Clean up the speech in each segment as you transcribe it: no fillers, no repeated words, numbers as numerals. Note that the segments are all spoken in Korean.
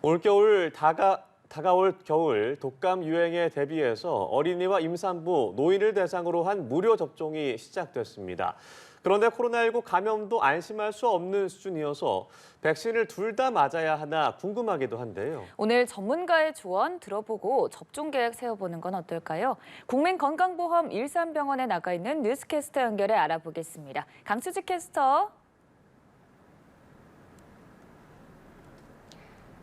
올겨울 다가올 겨울 독감 유행에 대비해서 어린이와 임산부, 노인을 대상으로 한 무료 접종이 시작됐습니다. 그런데 코로나19 감염도 안심할 수 없는 수준이어서 백신을 둘 다 맞아야 하나 궁금하기도 한데요. 오늘 전문가의 조언 들어보고 접종 계획 세워보는 건 어떨까요? 국민건강보험 일산병원에 나가 있는 뉴스캐스터 연결해 알아보겠습니다. 강수지 캐스터.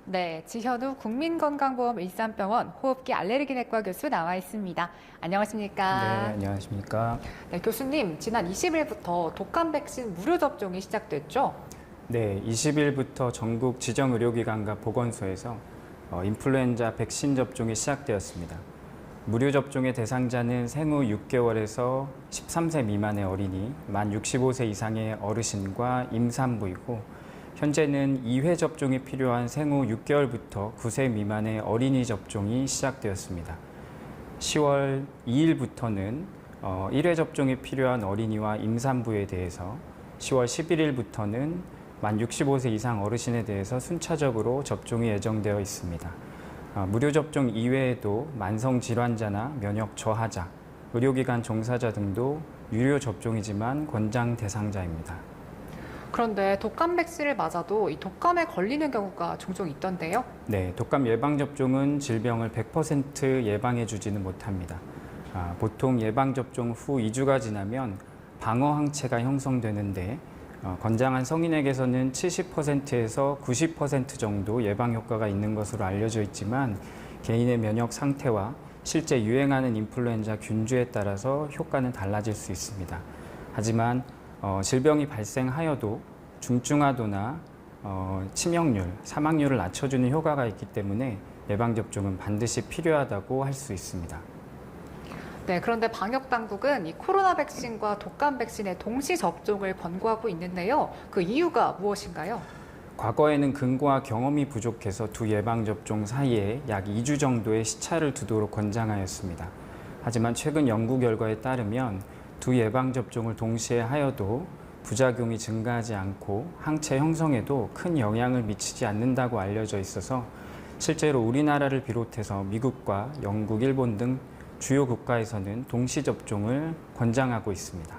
네, 지현우 국민건강보험 일산병원 호흡기 알레르기내과 교수 나와 있습니다. 안녕하십니까? 네, 안녕하십니까? 네, 교수님, 지난 20일부터 독감 백신 무료 접종이 시작됐죠? 네, 20일부터 전국 지정의료기관과 보건소에서 인플루엔자 백신 접종이 시작되었습니다. 무료 접종의 대상자는 생후 6개월에서 13세 미만의 어린이, 만 65세 이상의 어르신과 임산부이고 현재는 2회 접종이 필요한 생후 6개월부터 9세 미만의 어린이 접종이 시작되었습니다. 10월 2일부터는 1회 접종이 필요한 어린이와 임산부에 대해서 10월 11일부터는 만 65세 이상 어르신에 대해서 순차적으로 접종이 예정되어 있습니다. 무료 접종 이외에도 만성질환자나 면역 저하자, 의료기관 종사자 등도 유료 접종이지만 권장 대상자입니다. 그런데 독감 백신을 맞아도 이 독감에 걸리는 경우가 종종 있던데요? 네, 독감 예방접종은 질병을 100% 예방해주지는 못합니다. 보통 예방접종 후 2주가 지나면 방어항체가 형성되는데 권장한 성인에게서는 70%에서 90% 정도 예방효과가 있는 것으로 알려져 있지만 개인의 면역 상태와 실제 유행하는 인플루엔자 균주에 따라서 효과는 달라질 수 있습니다. 하지만 질병이 발생하여도 중증화도나 치명률, 사망률을 낮춰주는 효과가 있기 때문에 예방접종은 반드시 필요하다고 할 수 있습니다. 네, 그런데 방역당국은 이 코로나 백신과 독감 백신의 동시 접종을 권고하고 있는데요. 그 이유가 무엇인가요? 과거에는 근거와 경험이 부족해서 두 예방접종 사이에 약 2주 정도의 시차를 두도록 권장하였습니다. 하지만 최근 연구 결과에 따르면 두 예방접종을 동시에 하여도 부작용이 증가하지 않고 항체 형성에도 큰 영향을 미치지 않는다고 알려져 있어서 실제로 우리나라를 비롯해서 미국과 영국, 일본 등 주요 국가에서는 동시 접종을 권장하고 있습니다.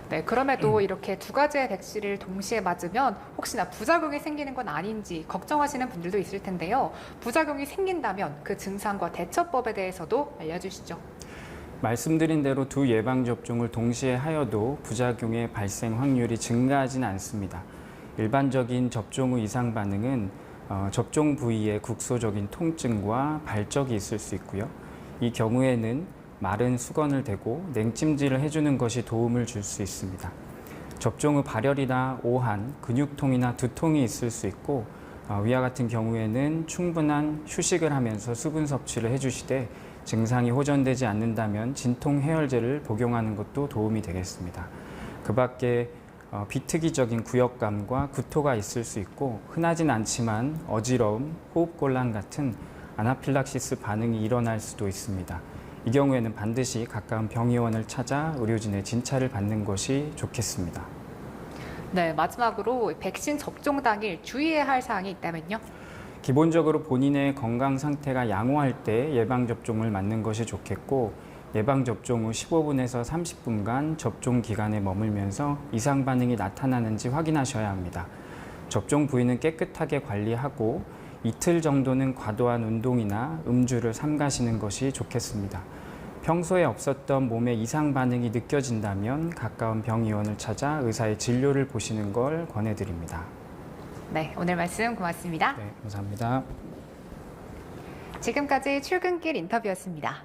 네, 그럼에도 이렇게 두 가지의 백신을 동시에 맞으면 혹시나 부작용이 생기는 건 아닌지 걱정하시는 분들도 있을 텐데요. 부작용이 생긴다면 그 증상과 대처법에 대해서도 알려주시죠. 말씀드린 대로 두 예방접종을 동시에 하여도 부작용의 발생 확률이 증가하지는 않습니다. 일반적인 접종 후 이상 반응은 접종 부위에 국소적인 통증과 발적이 있을 수 있고요. 이 경우에는 마른 수건을 대고 냉찜질을 해주는 것이 도움을 줄 수 있습니다. 접종 후 발열이나 오한, 근육통이나 두통이 있을 수 있고 위와 같은 경우에는 충분한 휴식을 하면서 수분 섭취를 해주시되 증상이 호전되지 않는다면 진통 해열제를 복용하는 것도 도움이 되겠습니다. 그 밖에 비특이적인 구역감과 구토가 있을 수 있고 흔하진 않지만 어지러움, 호흡곤란 같은 아나필락시스 반응이 일어날 수도 있습니다. 이 경우에는 반드시 가까운 병의원을 찾아 의료진의 진찰을 받는 것이 좋겠습니다. 네, 마지막으로 백신 접종 당일 주의해야 할 사항이 있다면요? 기본적으로 본인의 건강 상태가 양호할 때 예방접종을 맞는 것이 좋겠고 예방접종 후 15분에서 30분간 접종 기간에 머물면서 이상 반응이 나타나는지 확인하셔야 합니다. 접종 부위는 깨끗하게 관리하고 이틀 정도는 과도한 운동이나 음주를 삼가시는 것이 좋겠습니다. 평소에 없었던 몸의 이상 반응이 느껴진다면 가까운 병의원을 찾아 의사의 진료를 보시는 걸 권해드립니다. 네, 오늘 말씀 고맙습니다. 네, 감사합니다. 지금까지 출근길 인터뷰였습니다.